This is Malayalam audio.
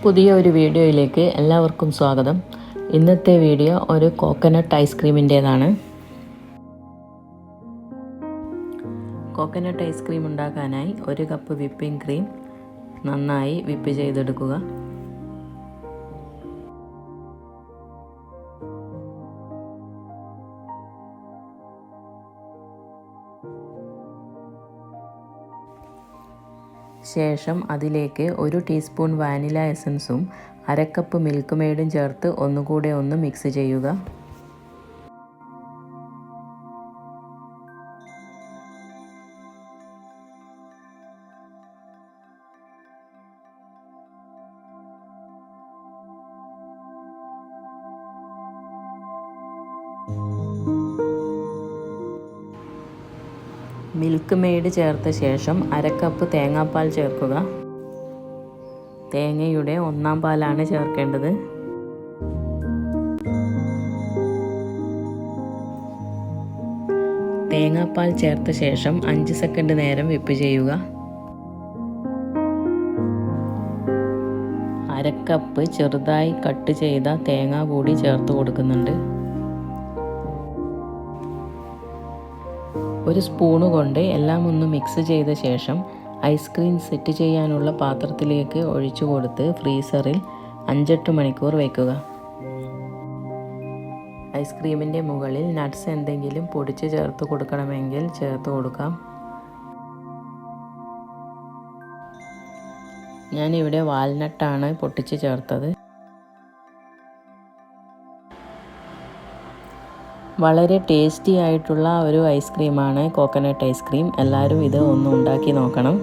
പുതിയ ഒരു വീഡിയോയിലേക്ക് എല്ലാവർക്കും സ്വാഗതം. ഇന്നത്തെ വീഡിയോ ഒരു കോക്കനട്ട് ഐസ്ക്രീമിൻ്റേതാണ്. കോക്കനട്ട് ഐസ്ക്രീം ഉണ്ടാക്കാനായി 1 കപ്പ് വിപ്പിംഗ് ക്രീം നന്നായി വിപ്പ് ചെയ്തെടുക്കുക. ശേഷം അതിലേക്ക് 1 ടീസ്പൂൺ വാനില എസൻസും 1/2 കപ്പ് മിൽക്ക് മെയ്ഡും ചേർത്ത് ഒന്നുകൂടെ മിക്സ് ചെയ്യുക. മിൽക്ക് മെയ്ഡ് ചേർത്ത ശേഷം 1/2 കപ്പ് തേങ്ങാപ്പാൽ ചേർക്കുക. തേങ്ങയുടെ 1-ാം പാലാണ് ചേർക്കേണ്ടത്. തേങ്ങാപ്പാൽ ചേർത്ത ശേഷം 5 സെക്കൻഡ് നേരം വിപ്പ് ചെയ്യുക. 1/2 കപ്പ് ചെറുതായി കട്ട് ചെയ്ത തേങ്ങ കൂടി ചേർത്ത് കൊടുക്കുന്നുണ്ട്. 1 സ്പൂണ് കൊണ്ട് എല്ലാം മിക്സ് ചെയ്ത ശേഷം ഐസ്ക്രീം സെറ്റ് ചെയ്യാനുള്ള പാത്രത്തിലേക്ക് ഒഴിച്ചു കൊടുത്ത് ഫ്രീസറിൽ 5-8 മണിക്കൂർ വയ്ക്കുക. ഐസ്ക്രീമിൻ്റെ മുകളിൽ നട്ട്സ് എന്തെങ്കിലും പൊടിച്ച് ചേർത്ത് കൊടുക്കണമെങ്കിൽ ചേർത്ത് കൊടുക്കാം. ഞാനിവിടെ വാൽനട്ടാണ് പൊട്ടിച്ച് ചേർത്തത്. വളരെ ടേസ്റ്റി ആയിട്ടുള്ള ഒരു ഐസ്ക്രീമാണ് കോക്കനട്ട് ഐസ്ക്രീം. എല്ലാവരും ഇത് ഉണ്ടാക്കി നോക്കണം.